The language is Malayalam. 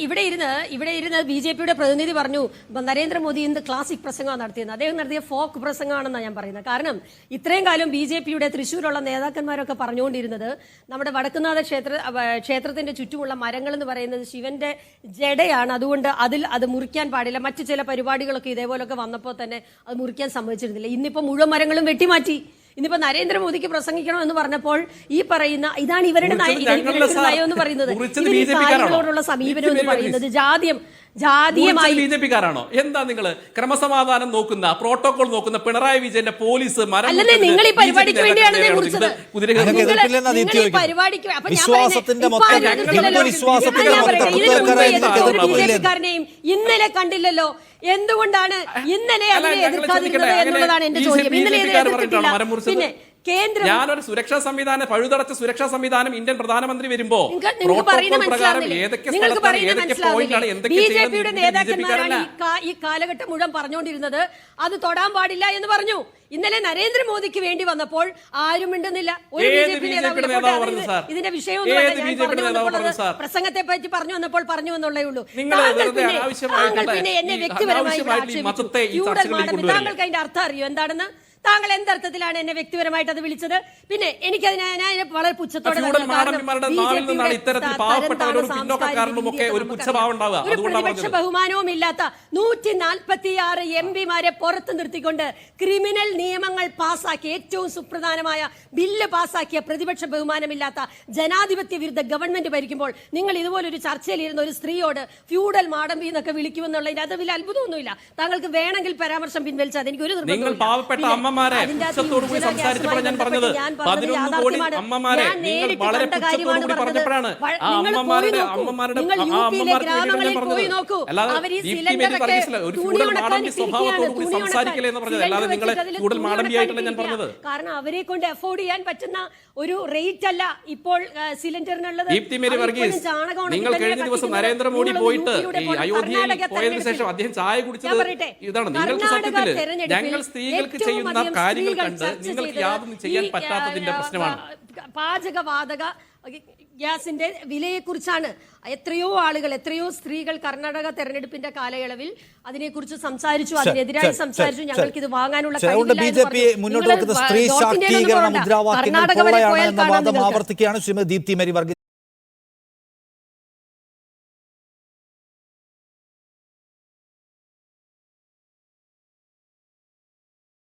ഇവിടെ ഇരുന്ന് ബി.ജെ.പിയുടെ പ്രതിനിധി പറഞ്ഞു നരേന്ദ്രമോദി ഇന്ന് ക്ലാസിക് പ്രസംഗമാണ് നടത്തിയത്. അദ്ദേഹം നടത്തിയ ഫോക്ക് പ്രസംഗമാണെന്നാണ് ഞാൻ പറയുന്നത്. കാരണം ഇത്രയും കാലം ബി.ജെ.പിയുടെ തൃശ്ശൂരുള്ള നേതാക്കന്മാരൊക്കെ പറഞ്ഞുകൊണ്ടിരുന്നത് നമ്മുടെ വടക്കുന്നാഥ ക്ഷേത്രത്തിന്റെ ചുറ്റുമുള്ള മരങ്ങൾ എന്ന് പറയുന്നത് ശിവന്റെ ജടയാണ്, അതുകൊണ്ട് അത് മുറിക്കാൻ പാടില്ല. മറ്റു ചില പരിപാടികളൊക്കെ ഇതേപോലൊക്കെ വന്നപ്പോൾ തന്നെ അത് മുറിക്കാൻ സമ്മതിച്ചിരുന്നില്ല. ഇന്നിപ്പോ മുഴുവൻ മരങ്ങളും വെട്ടിമാറ്റി. ഇന്നിപ്പോ നരേന്ദ്രമോദിക്ക് പ്രസംഗിക്കണം എന്ന് പറഞ്ഞപ്പോൾ ഈ പറയുന്ന ഇതാണ് ഇവരുടെ നയം എന്ന് പറയുന്നത്. കാര്യങ്ങളോടുള്ള സമീപനം എന്ന് പറയുന്നത് ജാതീയമായി ബിജെപിക്കാരാണോ? എന്താ നിങ്ങൾ ക്രമസമാധാനം നോക്കുന്ന, പ്രോട്ടോകോൾ നോക്കുന്ന പിണറായി വിജയന്റെ പോലീസ് അല്ലല്ലേ? നിങ്ങൾ ഈ പരിപാടിക്ക് വേണ്ടിയാണ് ബിജെപിക്കാരനെയും ഇന്നലെ കണ്ടില്ലല്ലോ. എന്തുകൊണ്ടാണ് ഇന്നലെ അതിനെ എതിർക്കാതിരുന്നത് എന്നുള്ളതാണ് എന്റെ ചോദ്യം. ഇന്നലെ പിന്നെ ഞാനൊരു സുരക്ഷാ സംവിധാനം, പഴുതടച്ച സുരക്ഷാ സംവിധാനം ഇന്ത്യൻ പ്രധാനമന്ത്രി വരുമ്പോ ബിജെപിയുടെ നേതാക്കന്മാരാണ് ഈ കാലഘട്ടം മുഴുവൻ പറഞ്ഞുകൊണ്ടിരുന്നത് അത് തൊടാൻ പാടില്ല എന്ന് പറഞ്ഞു. ഇന്നലെ നരേന്ദ്രമോദിക്ക് വേണ്ടി വന്നപ്പോൾ ആരും മിണ്ടുന്നില്ല. ഒരു ബി.ജെ.പി നേതാവ് ഇതിന്റെ വിഷയമൊന്നും പ്രസംഗത്തെ പറ്റി പറഞ്ഞു വന്നപ്പോൾ പറഞ്ഞു എന്നുള്ളേ ഉള്ളൂ. താങ്കൾ പിന്നെ എന്നെ വ്യക്തിപരമായി താങ്കൾക്ക് അതിന്റെ അർത്ഥം അറിയോ എന്താണെന്ന്? താങ്കൾ എന്തർത്ഥത്തിലാണ് എന്നെ വ്യക്തിപരമായിട്ട് അത് വിളിച്ചത്? പിന്നെ എനിക്കതിനെ വളരെ പുച്ഛത്തോടെ പ്രതിപക്ഷ ബഹുമാനവും ഇല്ലാത്ത 146 എംപിമാരെ പുറത്തു നിർത്തിക്കൊണ്ട് ക്രിമിനൽ നിയമങ്ങൾ പാസാക്കി ഏറ്റവും സുപ്രധാനമായ ബില്ല് പാസാക്കിയ പ്രതിപക്ഷ ബഹുമാനമില്ലാത്ത ജനാധിപത്യ വിരുദ്ധ ഗവൺമെന്റ് ഭരിക്കുമ്പോൾ നിങ്ങൾ ഇതുപോലൊരു ചർച്ചയിലിരുന്ന ഒരു സ്ത്രീയോട് ഫ്യൂഡൽ മാടമ്പി എന്നൊക്കെ വിളിക്കുമെന്നുള്ളതിന് അത് വലിയ അത്ഭുതമൊന്നുമില്ല. താങ്കൾക്ക് വേണമെങ്കിൽ പരാമർശം പിൻവലിച്ചാൽ എനിക്ക് ഒരു നിർബന്ധം. അമ്മമാരെ പുച്ഛത്തോടുകൂടി സംസാരിച്ചപ്പോൾ ഞാൻ പറഞ്ഞത് 11 കോടി അമ്മമാരെ നിങ്ങൾ വളരെ പുച്ഛത്തോടുകൂടി പറഞ്ഞപ്പോഴാണ് ആ അമ്മമാരുടെ ഒരു കൂടുതൽ മാടമ്പി സ്വഭാവത്തോടുകൂടി സംസാരിക്കലേ എന്ന് പറഞ്ഞത്. അല്ലാതെ നിങ്ങളെ കൂടുതൽ മാടമ്പിയായിട്ടല്ല ഞാൻ പറഞ്ഞത്. കാരണം അവരെ കൊണ്ട് അഫോർഡ് ചെയ്യാൻ പറ്റുന്ന ഒരു റേറ്റ് അല്ല ഇപ്പോൾ സിലിണ്ടറിനുള്ളത്. നിങ്ങൾ കഴിഞ്ഞ ദിവസം നരേന്ദ്രമോദി പോയിട്ട് അയോധ്യയിൽ പോയതിനു ശേഷം അദ്ദേഹം ചായ കുടിച്ചത് ഇതാണ്. നിങ്ങൾക്ക് സത്യത്തില് ഞങ്ങൾ സ്ത്രീകൾക്ക് ചെയ്യുന്ന കാര്യങ്ങൾ കണ്ട് നിങ്ങൾക്ക് യാതൊന്നും ചെയ്യാൻ പറ്റാത്തതിന്റെ പ്രശ്നമാണ്. പാചകവാതക ഗ്യാസിന്റെ വിലയെക്കുറിച്ചാണ് എത്രയോ ആളുകൾ, എത്രയോ സ്ത്രീകൾ കർണാടക തെരഞ്ഞെടുപ്പിന്റെ കാലയളവിൽ അതിനെക്കുറിച്ച് സംസാരിച്ചു, അതിനെതിരായി സംസാരിച്ചു. ഞങ്ങൾക്ക് ഇത് വാങ്ങാനുള്ള മുന്നോട്ട് വെക്കുന്ന സ്ത്രീ ശാക്തീകരണ മുദ്രാവാക്യങ്ങൾ ആവർത്തിക്കുകയാണ് ശ്രീമതി ദീപ്തി മേരി വർഗീസ്.